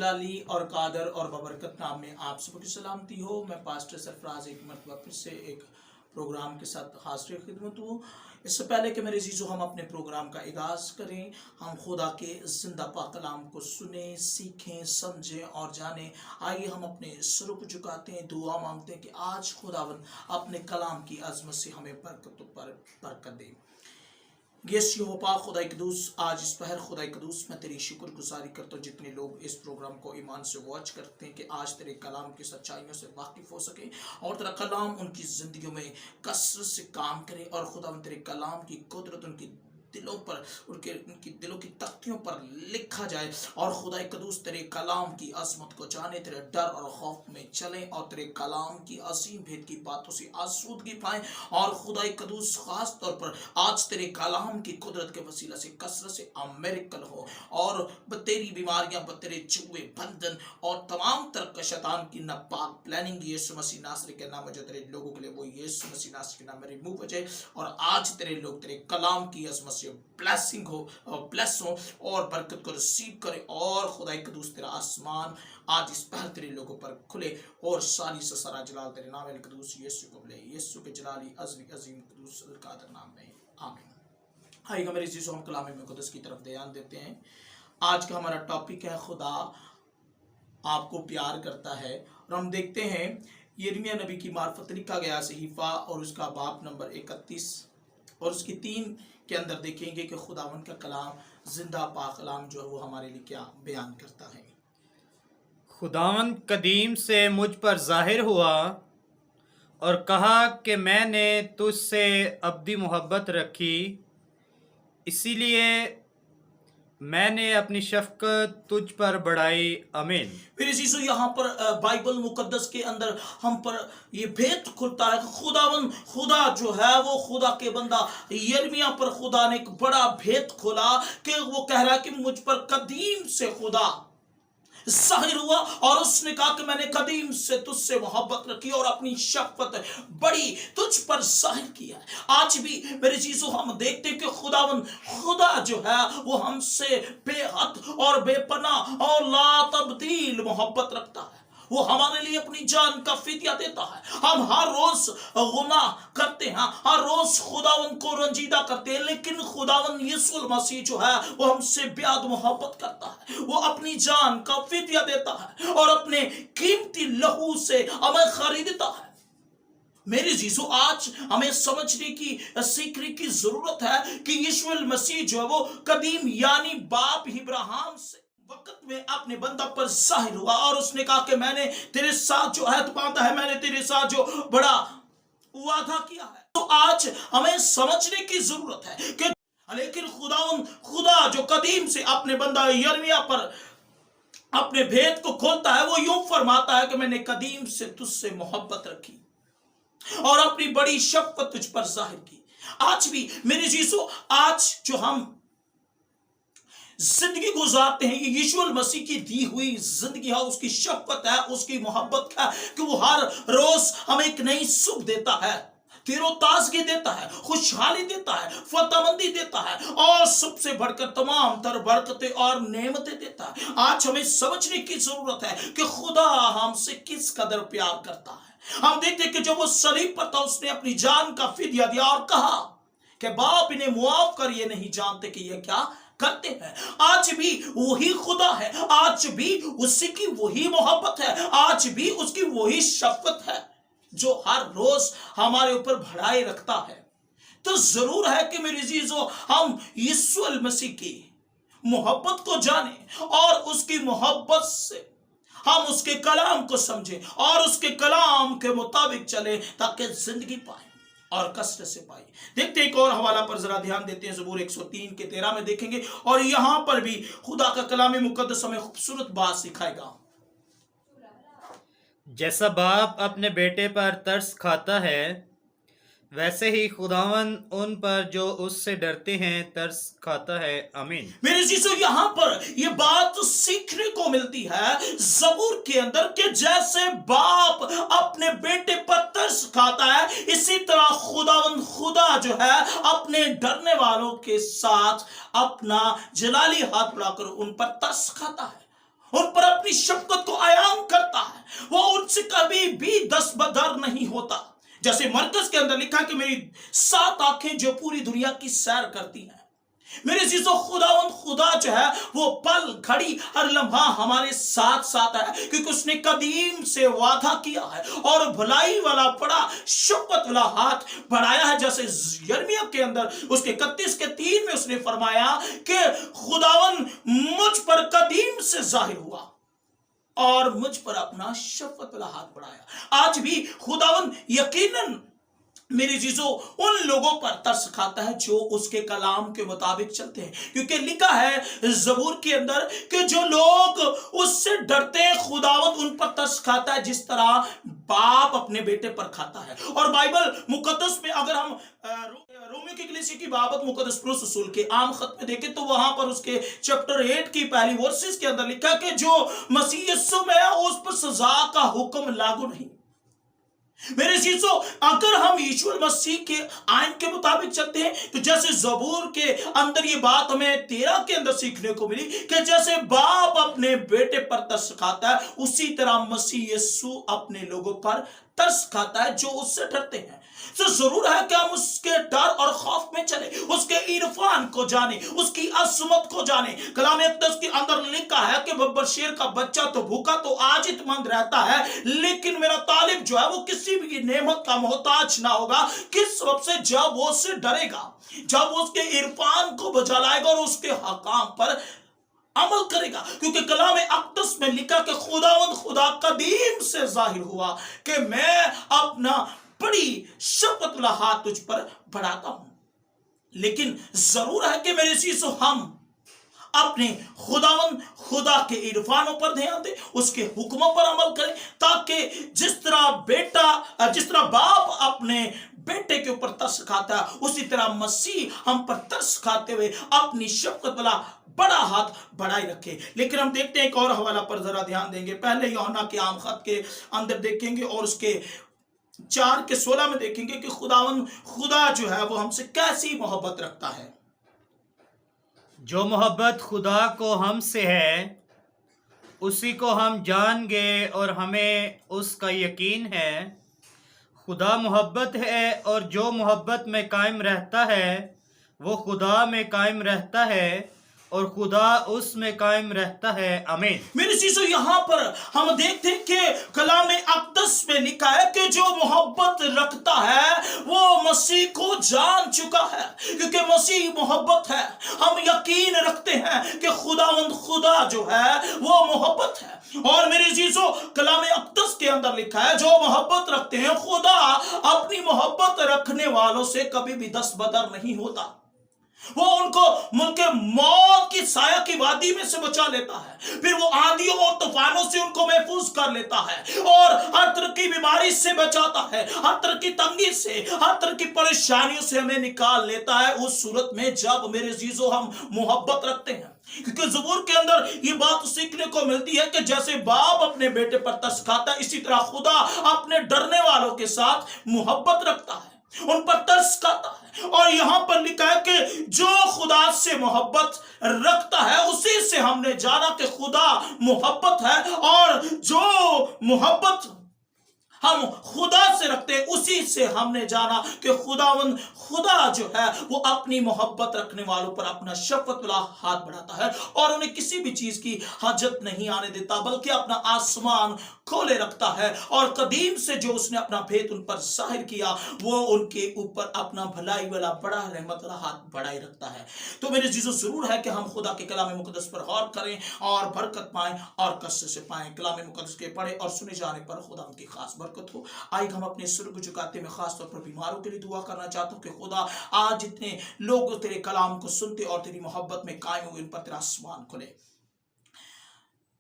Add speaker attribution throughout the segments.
Speaker 1: जलाली और कादर और बबरकत नाम में आप सबकी सलामती हो। मैं पास्टर सरफराज एक मरतबा फिर से एक प्रोग्राम के साथ हाजिर खिदमत हूँ। इससे पहले कि मेरे अजीज़ों हम अपने प्रोग्राम का आगाज़ करें, हम खुदा के ज़िंदा पाक कलाम को सुने, सीखें, समझें और जानें। आइए हम अपने सर को झुकाते हैं, दुआ मांगते हैं कि आज खुदावन अपने कलाम की अज़मत से हमें बरकत पर बरकत दे। यस यहोवा खुदाई कदूस, आज इस पहर खुदाई कदूस मैं तेरी शुक्रगुजारी करता हूँ जितने लोग इस प्रोग्राम को ईमान से वॉच करते हैं कि आज तेरे कलाम की सच्चाइयों से वाकिफ हो सके और तेरा कलाम उनकी ज़िंदगियों में कसरत से काम करे और खुदा तेरे कलाम की कुदरत उनकी दिलों पर उनकी दिलों की तख्तियों पर लिखा जाए और खुदा कदूस तेरे कलाम की अजमत को जाने, तेरे डर और खौफ में चलें और तेरे कलाम की अजीम भेद की बातों से आसूदगी पाएं। और खुदा कदूस खास तौर पर आज तेरे कलाम की कुदरत के वसीला से कसरत से अमेरिकल हो और तेरी बीमारियां, तेरे जुए, बंधन और तमाम तरह का शैतान की नापाक प्लानिंग यीशु मसीह नासरी के नाम जो तेरे लोगों के लिए वो यीशु मसीह नासरी के नाम में रिमूव हो जाए और आज तेरे लोग तेरे कलाम की अजमत ब्लेसिंग हो और ब्लेस हो और बरकत को रिसीव करे और खुदाई कदूस तेरा आसमान आज इस पहर तेरे लोगों पर खुले और सारी से सारा जलाल तेरे नाम अल कदूस यीशु को मिले, यीशु के जलाली अज़ली अजीम कदूस कादर नाम में आमीन। आइएगा मेरे अज़ीज़ों, हम कलाम मुक़द्दस की तरफ ध्यान देते हैं। आज का हमारा टॉपिक है खुदा आपको प्यार करता है और हम देखते हैं यिर्मयाह नबी की मार्फत लिखा गया सहीफा और उसका बाब नंबर 31 और उसकी 3 के अंदर देखेंगे कि खुदावन का कलाम जिंदा पाक कलाम जो है वो हमारे लिए क्या बयान करता है।
Speaker 2: खुदावन कदीम से मुझ पर जाहिर हुआ और कहा कि मैंने तुझसे अब्दी मोहब्बत रखी, इसीलिए मैंने अपनी शफकत तुझ पर बढ़ाई। आमीन।
Speaker 1: मेरे अजीज़ों, यहाँ पर बाइबल मुकद्दस के अंदर हम पर ये भेद खुलता है कि खुदा जो है वो खुदा के बंदा यिर्मयाह पर खुदा ने एक बड़ा भेद खोला कि वो कह रहा है कि मुझ पर कदीम से खुदा जाहिर हुआ और उसने कहा कि मैंने कदीम से तुझसे मोहब्बत रखी और अपनी शफकत बड़ी तुझ पर जाहिर किया है। आज भी मेरे चीजों हम देखते हैं कि खुदा जो है वो हमसे बेहद और बेपनाह और ला तब्दील मोहब्बत रखता है। वो हमारे लिए अपनी जान का फिदिया देता है। हम हर रोज गुनाह करते हैं, हर रोज खुदावन को रंजीदा करते हैं, लेकिन खुदावन यीशु मसीह जो है वो हमसे बेहद मोहब्बत करता है। वो अपनी जान का फिदिया देता है और अपने कीमती लहू से हमें खरीदता है। मेरे जीसो, आज हमें समझने की सीखने की जरूरत है कि यीशु मसीह जो है वो कदीम यानी बाप इब्राहिम से वक्त में अपने बंदा पर जाहिर हुआ और उसने कहा कि मैंने तेरे साथ जो अहद बांधा है, मैंने तेरे साथ जो बड़ा वादा किया है। तो आज हमें समझने की जरूरत है कि लेकिन खुदा जो कदीम से अपने बंदा यिर्मयाह पर अपने भेद को खोलता है, वो यूं फरमाता है कि मैंने कदीम से तुझसे मोहब्बत रखी और अपनी बड़ी शफकत तुझ पर जाहिर की। आज भी मेरे जीसो, आज जो हम जिंदगी गुजारते हैं, ये यीशु मसीह की दी हुई जिंदगी है, उसकी शफकत है, उसकी मोहब्बत है कि वो हर रोज हमें एक नई सुख देता है, तिरोताजगी देता है, खुशहाली देता है, फतहमंदी देता है और सबसे बढ़कर तमाम तर बरकतें और नेमतें देता है। आज हमें समझने की जरूरत है कि खुदा हमसे किस कदर प्यार करता है। हम देखते हैं कि जब वो सलीब पर था, उसने अपनी जान का फिदिया दिया और कहा कि बाप इन्हें मुआफ कर, ये नहीं जानते कि ये क्या करते हैं। आज भी वही खुदा है, आज भी उसी की वही मोहब्बत है, आज भी उसकी वही शफकत है जो हर रोज हमारे ऊपर बढ़ाए रखता है। तो जरूर है कि मेरे अजीजों, हम यीशु मसीह की मोहब्बत को जानें और उसकी मोहब्बत से हम उसके कलाम को समझें और उसके कलाम के मुताबिक चलें ताकि जिंदगी पाए और कसरत से पाई। देखते एक और हवाला पर जरा ध्यान देते हैं। ज़बूर 103 के 13 में देखेंगे और यहां पर भी खुदा का कलाम मुकद्दस हमें खूबसूरत बात सिखाएगा।
Speaker 2: जैसा बाप अपने बेटे पर तरस खाता है, वैसे ही खुदावन उन पर जो उससे डरते हैं तरस खाता है। आमीन।
Speaker 1: मेरे जीसो, यहाँ पर ये बात सीखने को मिलती है ज़बूर के अंदर कि जैसे बाप अपने बेटे पर तरस खाता है, इसी तरह खुदा जो है अपने डरने वालों के साथ अपना जलाली हाथ बढ़ाकर उन पर तरस खाता है। उन पर अपनी शफकत को आयाम करता है, वो उनसे कभी भी दस्तबदर नहीं होता। जैसे मरकज के अंदर लिखा कि मेरी 7 आंखें जो पूरी दुनिया की सैर करती हैं। मेरे चीजों खुदावंद खुदा जो है वो पल घड़ी हर लम्हा हमारे साथ साथ है, क्योंकि उसने कदीम से वादा किया है और भलाई वाला बड़ा शफकत वाला हाथ बढ़ाया है। जैसे यिर्मयाह के अंदर उसके 31:3 में उसने फरमाया कि खुदावन मुझ पर कदीम से जाहिर हुआ और मुझ पर अपना शफकत वाला हाथ बढ़ाया। आज भी खुदावन यकीनन मेरे चीजों उन लोगों पर तरस खाता है जो उसके कलाम के मुताबिक चलते हैं, क्योंकि लिखा है ज़बूर के अंदर कि जो लोग उससे डरते हैं खुदावंद उन पर तरस खाता है जिस तरह बाप अपने बेटे पर खाता है। और बाइबल मुकद्दस में अगर हम रोमियो की कलीसिया की बाबत मुकद्दस पौलुस रसूल के आम खत में देखें तो वहां पर उसके चैप्टर 8 की पहली वर्सेस के अंदर लिखा कि जो मसीह यीशु में है उस पर सजा का हुक्म लागू नहीं। मेरे चीजों अगर हम ईश्वर मसीह के आइन के मुताबिक चलते हैं तो जैसे ज़बूर के अंदर ये बात हमें 13 के अंदर सीखने को मिली कि जैसे बाप अपने बेटे पर तरस खाता है उसी तरह मसीह यीशु अपने लोगों पर तरस खाता है जो उससे डरते हैं। तो जरूर है कि हम उसके डर और खौफ में चले, उसके इरफान को जाने, उसकी अजमत को जाने। कलाम मुकद्दस के अंदर लिखा है कि बब्बर शेर का बच्चा तो भूखा तो आजितमंद रहता है, लेकिन मेरा तालिब जो है वो किसी भी नेमत का मोहताज ना होगा। किस सबब से? जब वो उससे डरेगा, जब वो उसके इरफान को बजा लाएगा और उसके हकाम पर अमल करेगा। क्योंकि कलाम मुकद्दस में लिखा कि खुदावंद खुदा कदीम से जाहिर हुआ कि मैं अपना बड़ी शफकत वाला हाथ तुझ पर बढ़ाता हूं। लेकिन जरूर है कि मेरे चीजों हम अपने खुदावंद खुदा के इरफानों पर ध्यान दें, उसके हुक्मों पर अमल करें, ताकि जिस तरह बाप अपने बेटे के ऊपर तरस खाता है उसी तरह मसीह हम पर तरस खाते हुए अपनी शफकत वाला बड़ा हाथ बढ़ाए रखे। लेकिन हम देखते हैं एक और हवाला पर जरा ध्यान देंगे। पहले यूहन्ना के आम खत के अंदर देखेंगे और उसके 4:16 में देखेंगे कि खुदावन खुदा जो है वो हमसे कैसी मोहब्बत रखता है।
Speaker 2: जो मोहब्बत खुदा को हमसे है उसी को हम जान गए और हमें उसका यकीन है। खुदा मोहब्बत है और जो मोहब्बत में कायम रहता है वो खुदा में कायम रहता है और खुदा उसमें कायम रहता है। आमीन।
Speaker 1: मेरे चीजों यहाँ पर हम देखते हैं कि कलाम मुकद्दस में लिखा है कि जो मोहब्बत रखता है वो मसीह को जान चुका है, क्योंकि मसीह मोहब्बत है। हम यकीन रखते हैं कि खुदावंद खुदा जो है वो मोहब्बत है। और मेरे चीजों कलाम मुकद्दस के अंदर लिखा है जो मोहब्बत रखते हैं खुदा अपनी मोहब्बत रखने वालों से कभी भी दस्तबदर नहीं होता। वो उनको मुल्के मौत की साया की वादी में से बचा लेता है, फिर वो आंधियों और तूफानों से उनको महफूज कर लेता है और हर तरह की बीमारी से बचाता है, हर तरह की तंगी से, हर तरह की परेशानियों से हमें निकाल लेता है उस सूरत में जब मेरे अजीजों हम मोहब्बत रखते हैं। क्योंकि ज़बूर के अंदर ये बात सीखने को मिलती है कि जैसे बाप अपने बेटे पर तरस खाता है इसी तरह खुदा अपने डरने वालों के साथ मोहब्बत रखता है, उन पर तरस खाता है। और यहां पर लिखा है कि जो खुदा से मोहब्बत रखता है उसी से हमने जाना कि खुदा मोहब्बत है, और जो मोहब्बत हम खुदा से रखते हैं उसी से हमने जाना कि खुदावंद खुदा जो है वो अपनी मोहब्बत रखने वालों पर अपना शफकत वाला हाथ बढ़ाता है और उन्हें किसी भी चीज की हाजत नहीं आने देता, बल्कि अपना आसमान खोले रखता है। और कदीम से जो उसने अपना भेद उन पर जाहिर किया वो उनके ऊपर अपना भलाई वाला बड़ा रहमत वाला हाथ बढ़ाए रखता है। तो मेरे चीजों जरूर है कि हम खुदा के कलाम मुकद्दस पर गौर करें और बरकत पाएं और कष्ट से पाएं। कलाम मुकद्दस के पढ़े और सुने जाने पर खुदा उनकी खास बरकत हो। आइए हम अपने सिर को झुकाते में खास तौर पर बीमारों के लिए दुआ करना चाहता हूं कि खुदा आज जितने लोग तेरे कलाम को सुनते और तेरी मोहब्बत में कायम हुए उन पर तेरा आसमान खुले।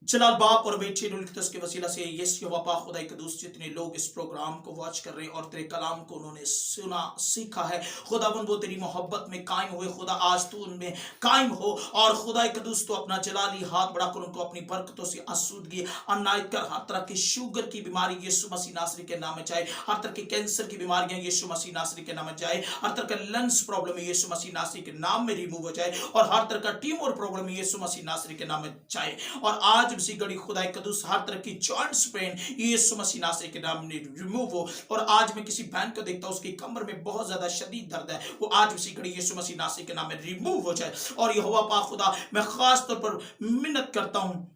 Speaker 1: जलाल बाप और बेटे रुल्कतस के वसीला से यीशु वफा खुदा कदूस जितने लोग इस प्रोग्राम को वॉच कर रहे हैं और तेरे कलाम को उन्होंने सुना सीखा है, खुदावंद वो तेरी मोहब्बत में कायम हुए। खुदा आज तू उनमें कायम हो और खुदा कदूस तो अपना जलाली हाथ बढ़ाकर उनको अपनी बरकतों से आसूदगी अनायत कर। हर तरह की शुगर की बीमारी यीशु मसीह नासरी के नाम में जाए, हर तरह की कैंसर की बीमारियां यीशु मसीह नासरी के नाम में जाए, हर तरह का लंग्स प्रॉब्लम यीशु मसीह नासरी के नाम में रिमूव हो जाए और हर तरह का ट्यूमर प्रॉब्लम यीशु मसीह नासरी के नाम में जाए। और आज आज उसी घड़ी खुदा कदूस हर तरह की जॉइंट्स पेन यीशु मसीह नासरी के नाम में रिमूव हो। और आज मैं किसी बहन को देखता हूँ उसकी कमर में बहुत ज्यादा शदीद दर्द है, वो आज उसी घड़ी यीशु मसीह नासरी के नाम में रिमूव हो जाए। और यहोवा पाक खुदा मैं खास तौर पर मिन्नत करता हूँ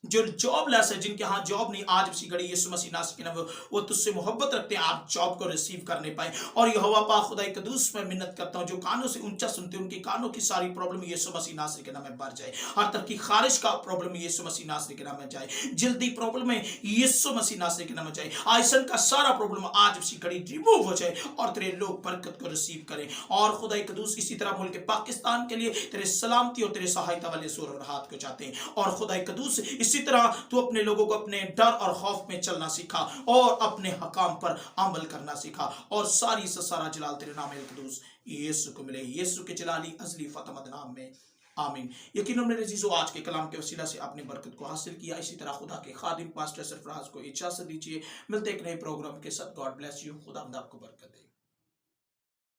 Speaker 1: जो जॉबलेस है, जिनके यहाँ जॉब नहीं, आज उसी घड़ी यीशु मसीह नासरी के नाम में वो तुझसे मोहब्बत रखते हैं, आप जॉब को रिसीव करने पाए। और यहोवा पाक खुदा कदूस में मिन्नत करता हूँ जो कानों से ऊंचा सुनते हैं उनकी कानों की सारी प्रॉब्लम यीशु मसीह नासरी के नाम में बढ़ जाए। हर तरह की खारिश का प्रॉब्लम यीशु मसीह नासरी के नाम में जाए, जल्दी प्रॉब्लम है यीशु मसीह नासरी के नाम में जाए, आयसन का सारा प्रॉब्लम आज उसी घड़ी रिमूव हो जाए और तेरे लोग बरकत को रिसीव करें। और खुदा कदूस इसी तरह मुल्क पाकिस्तान के लिए तेरे सलामती और तेरे सहायता वाले सूर और हाथ को चाहते हैं। और खुदा कदूस इसी तरह तू अपने लोगों को अपने डर और खौफ में चलना सिखा और अपने हकाम पर अमल करना सिखा, और सारी से सारा जलाल तेरे नाम कदूस यीशु को मिले, यीशु के जलाली अजली फतमद नाम में, आमीन। यकीनन मेरे अजीजों आज के कलाम के वसीला से आपने बरकत को हासिल किया। इसी तरह खुदा के खादिम पास्टर सरफराज को इजाजत दीजिए, मिलते एक नए प्रोग्राम के साथ। गॉड ब्लेस यू, खुदा आपको बरकत दे।